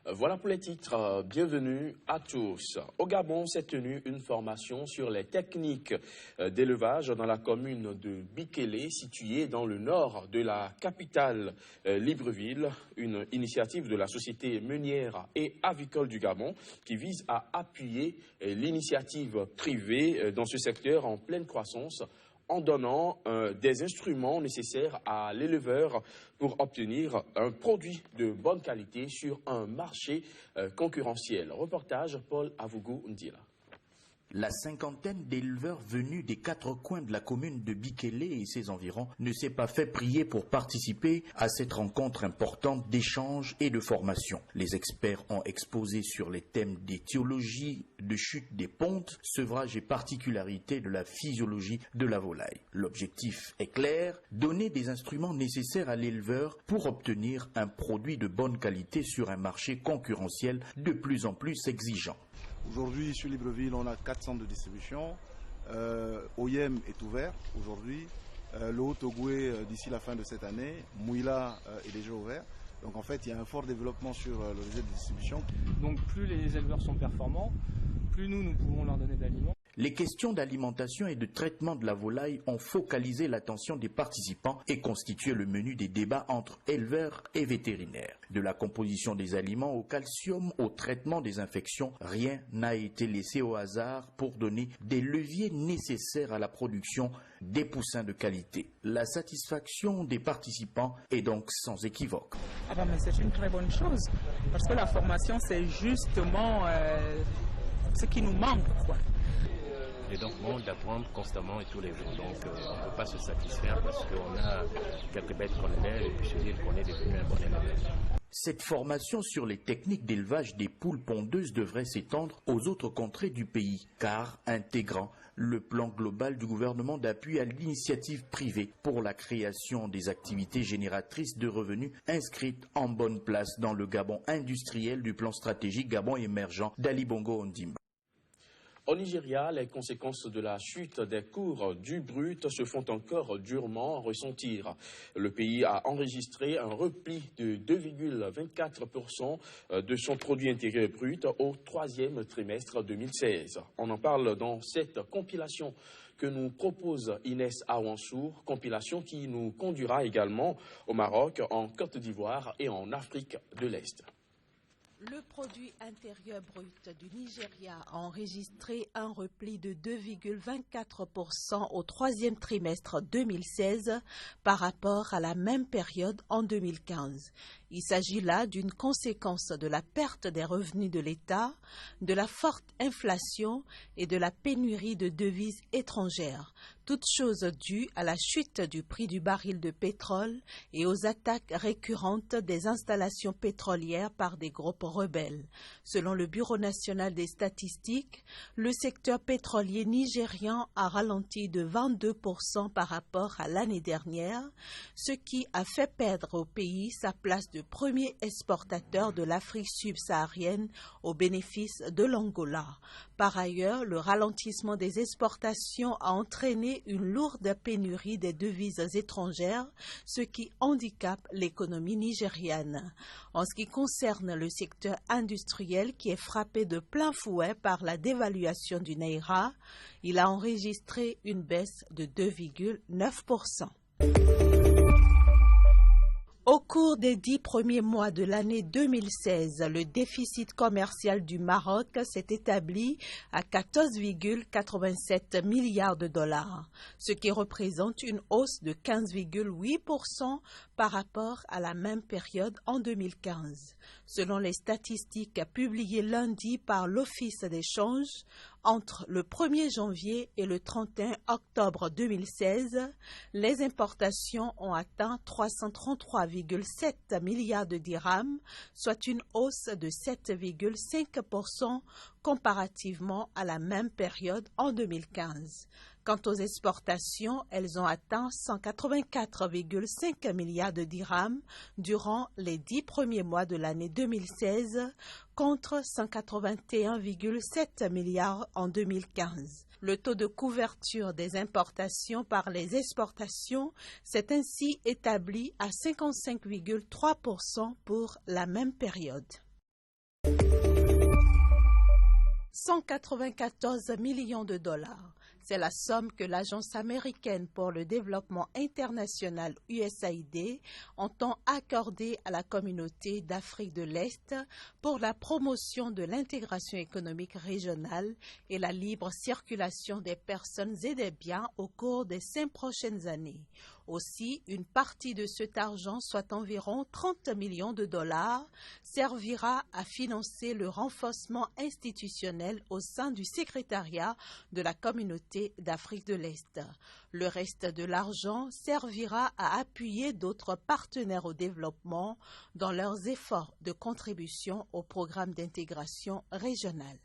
Voilà pour les titres. Bienvenue à tous. Au Gabon s'est tenue une formation sur les techniques d'élevage dans la commune de Bikélé, située dans le nord de la capitale Libreville. Une initiative de la Société meunière et avicole du Gabon qui vise à appuyer l'initiative privée dans ce secteur en pleine croissance, en donnant des instruments nécessaires à l'éleveur pour obtenir un produit de bonne qualité sur un marché concurrentiel. Reportage Paul Avougou Ndila. La cinquantaine d'éleveurs venus des quatre coins de la commune de Bikélé et ses environs ne s'est pas fait prier pour participer à cette rencontre importante d'échange et de formation. Les experts ont exposé sur les thèmes d'étiologie, de chute des pontes, sevrage et particularités de la physiologie de la volaille. L'objectif est clair, donner des instruments nécessaires à l'éleveur pour obtenir un produit de bonne qualité sur un marché concurrentiel de plus en plus exigeant. Aujourd'hui, sur Libreville, on a 4 centres de distribution. Oyem est ouvert aujourd'hui. Le Haut-Ogoué, d'ici la fin de cette année. Mouila est déjà ouvert. Donc en fait, il y a un fort développement sur le réseau de distribution. Donc plus les éleveurs sont performants, plus nous pouvons leur donner d'aliments. Les questions d'alimentation et de traitement de la volaille ont focalisé l'attention des participants et constitué le menu des débats entre éleveurs et vétérinaires. De la composition des aliments au calcium, au traitement des infections, rien n'a été laissé au hasard pour donner des leviers nécessaires à la production des poussins de qualité. La satisfaction des participants est donc sans équivoque. Mais c'est une très bonne chose, parce que la formation, c'est justement ce qui nous manque, quoi. Et donc, on d'apprendre constamment et tous les jours. Donc, on ne peut pas se satisfaire parce qu'on a quelques bêtes qu'on élève et puis se dire qu'on est devenu un bon éleveur. Cette formation sur les techniques d'élevage des poules pondeuses devrait s'étendre aux autres contrées du pays, car intégrant le plan global du gouvernement d'appui à l'initiative privée pour la création des activités génératrices de revenus inscrites en bonne place dans le Gabon industriel du plan stratégique Gabon émergent d'Ali Bongo Ondimba. Au Nigeria, les conséquences de la chute des cours du brut se font encore durement ressentir. Le pays a enregistré un repli de 2,24% de son produit intérieur brut au troisième trimestre 2016. On en parle dans cette compilation que nous propose Inès Awansour, compilation qui nous conduira également au Maroc, en Côte d'Ivoire et en Afrique de l'Est. Le produit intérieur brut du Nigeria a enregistré un repli de 2,24% au troisième trimestre 2016 par rapport à la même période en 2015. Il s'agit là d'une conséquence de la perte des revenus de l'État, de la forte inflation et de la pénurie de devises étrangères, toutes choses dues à la chute du prix du baril de pétrole et aux attaques récurrentes des installations pétrolières par des groupes rebelles. Selon le Bureau national des statistiques, le secteur pétrolier nigérian a ralenti de 22% par rapport à l'année dernière, ce qui a fait perdre au pays sa place de premier exportateur de l'Afrique subsaharienne au bénéfice de l'Angola. Par ailleurs, le ralentissement des exportations a entraîné une lourde pénurie des devises étrangères, ce qui handicape l'économie nigériane. En ce qui concerne le secteur industriel qui est frappé de plein fouet par la dévaluation du Naira, il a enregistré une baisse de 2,9%. Au cours des 10 premiers mois de l'année 2016, le déficit commercial du Maroc s'est établi à 14,87 milliards de dollars, ce qui représente une hausse de 15,8% par rapport à la même période en 2015. Selon les statistiques publiées lundi par l'Office d'échange, entre le 1er janvier et le 31 octobre 2016, les importations ont atteint 333,7 milliards de dirhams, soit une hausse de 7,5% comparativement à la même période en 2015. Quant aux exportations, elles ont atteint 184,5 milliards de dirhams durant les 10 premiers mois de l'année 2016 contre 181,7 milliards en 2015. Le taux de couverture des importations par les exportations s'est ainsi établi à 55,3% pour la même période. $194 millions. C'est la somme que l'Agence américaine pour le développement international USAID entend accorder à la communauté d'Afrique de l'Est pour la promotion de l'intégration économique régionale et la libre circulation des personnes et des biens au cours des 5 prochaines années. Aussi, une partie de cet argent, soit environ $30 millions, servira à financer le renforcement institutionnel au sein du secrétariat de la communauté d'Afrique de l'Est. Le reste de l'argent servira à appuyer d'autres partenaires au développement dans leurs efforts de contribution au programme d'intégration régionale.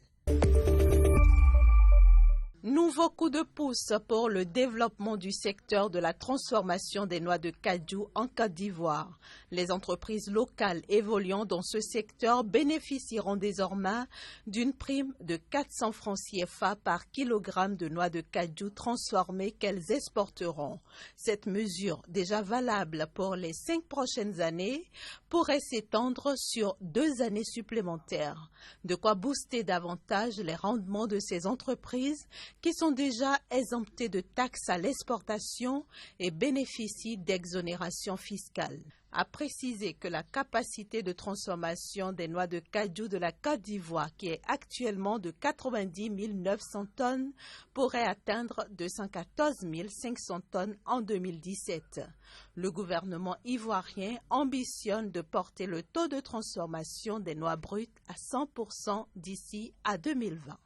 Nouveau coup de pouce pour le développement du secteur de la transformation des noix de cajou en Côte d'Ivoire. Les entreprises locales évoluant dans ce secteur bénéficieront désormais d'une prime de 400 francs CFA par kilogramme de noix de cajou transformées qu'elles exporteront. Cette mesure, déjà valable pour les 5 prochaines années, pourrait s'étendre sur 2 années supplémentaires. De quoi booster davantage les rendements de ces entreprises qui sont déjà exemptés de taxes à l'exportation et bénéficient d'exonérations fiscales. A préciser que la capacité de transformation des noix de cajou de la Côte d'Ivoire, qui est actuellement de 90 900 tonnes, pourrait atteindre 214 500 tonnes en 2017. Le gouvernement ivoirien ambitionne de porter le taux de transformation des noix brutes à 100% d'ici à 2020.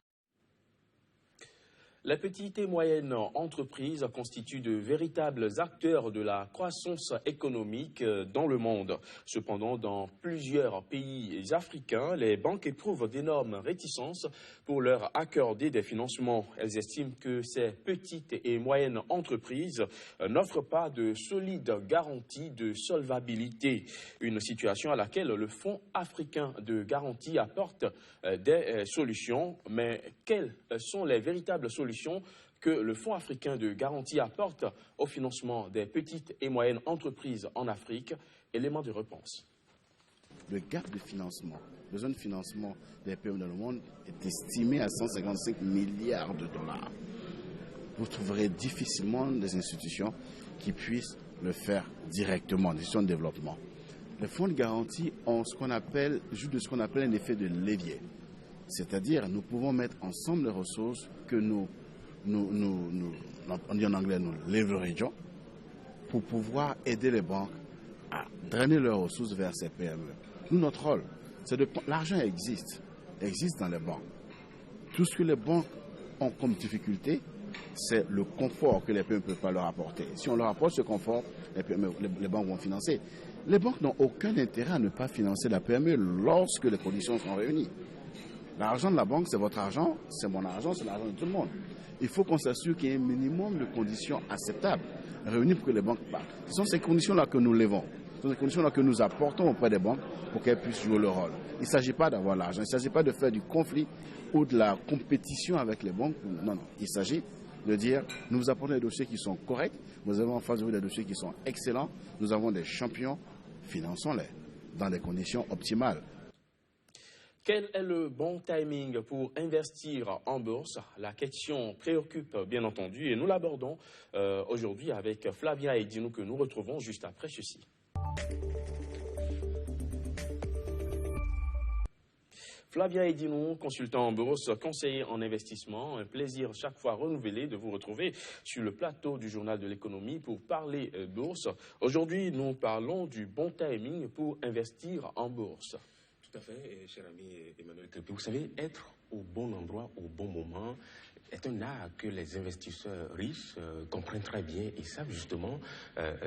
Les petites et moyennes entreprises constituent de véritables acteurs de la croissance économique dans le monde. Cependant, dans plusieurs pays africains, les banques éprouvent d'énormes réticences pour leur accorder des financements. Elles estiment que ces petites et moyennes entreprises n'offrent pas de solides garanties de solvabilité. Une situation à laquelle le Fonds africain de garantie apporte des solutions. Mais quelles sont les véritables solutions que le Fonds africain de garantie apporte au financement des petites et moyennes entreprises en Afrique? Élément de réponse. Le gap de financement, le besoin de financement des PME dans le monde est estimé à 155 milliards de dollars. Vous trouverez difficilement des institutions qui puissent le faire directement, des institutions de développement. Les fonds de garantie ont jouent de ce qu'on appelle un effet de levier. C'est-à-dire, nous pouvons mettre ensemble les ressources que on dit en anglais, nous leverageons, pour pouvoir aider les banques à drainer leurs ressources vers ces PME. Nous, notre rôle, c'est l'argent existe dans les banques. Tout ce que les banques ont comme difficulté, c'est le confort que les PME ne peuvent pas leur apporter. Si on leur apporte ce confort, les banques vont financer. Les banques n'ont aucun intérêt à ne pas financer la PME lorsque les conditions sont réunies. L'argent de la banque, c'est votre argent, c'est mon argent, c'est l'argent de tout le monde. Il faut qu'on s'assure qu'il y ait un minimum de conditions acceptables réunies pour que les banques partent. Ce sont ces conditions-là que nous levons. Ce sont ces conditions-là que nous apportons auprès des banques pour qu'elles puissent jouer leur rôle. Il ne s'agit pas d'avoir l'argent, il ne s'agit pas de faire du conflit ou de la compétition avec les banques. Non. Il s'agit de dire, nous vous apportons des dossiers qui sont corrects, nous avons en face de vous des dossiers qui sont excellents, nous avons des champions, finançons-les dans des conditions optimales. Quel est le bon timing pour investir en bourse? La question préoccupe bien entendu et nous l'abordons aujourd'hui avec Flavia Edinou que nous retrouvons juste après ceci. Flavia Edinou, consultant en bourse, conseiller en investissement. Un plaisir chaque fois renouvelé de vous retrouver sur le plateau du Journal de l'économie pour parler bourse. Aujourd'hui, nous parlons du bon timing pour investir en bourse. Tout à fait, cher ami Emmanuel Crépy. Vous savez, être au bon endroit, au bon moment, est un art que les investisseurs riches comprennent très bien et savent justement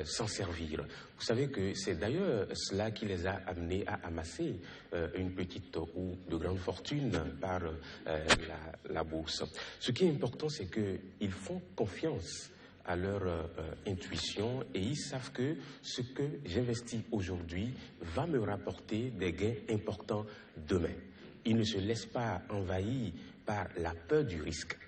s'en servir. Vous savez que c'est d'ailleurs cela qui les a amenés à amasser une petite ou de grande fortune par la bourse. Ce qui est important, c'est qu'ils font confiance à leur intuition et ils savent que ce que j'investis aujourd'hui va me rapporter des gains importants demain. Ils ne se laissent pas envahir par la peur du risque.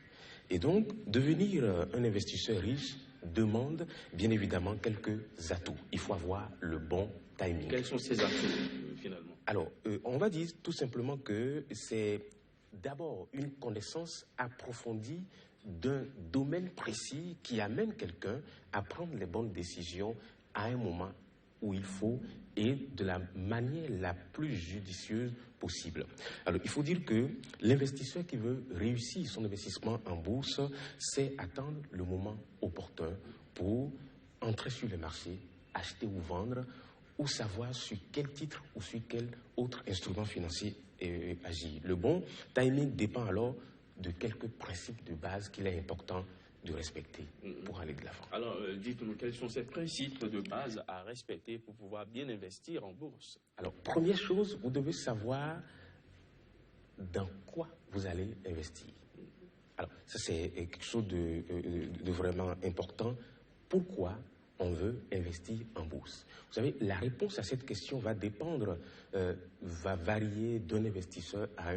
Et donc, devenir un investisseur riche demande bien évidemment quelques atouts. Il faut avoir le bon timing. Quels sont ces atouts finalement? Alors, on va dire tout simplement que c'est d'abord une connaissance approfondie d'un domaine précis qui amène quelqu'un à prendre les bonnes décisions à un moment où il faut et de la manière la plus judicieuse possible. Alors, il faut dire que l'investisseur qui veut réussir son investissement en bourse, c'est attendre le moment opportun pour entrer sur le marché, acheter ou vendre, ou savoir sur quel titre ou sur quel autre instrument financier agir. Le bon timing dépend alors de quelques principes de base qu'il est important de respecter pour aller de l'avant. Alors, dites-nous, quels sont ces principes de base à respecter pour pouvoir bien investir en bourse? Alors, première chose, vous devez savoir dans quoi vous allez investir. Alors, ça c'est quelque chose de vraiment important. Pourquoi on veut investir en bourse? Vous savez, la réponse à cette question va dépendre, va varier d'un investisseur à un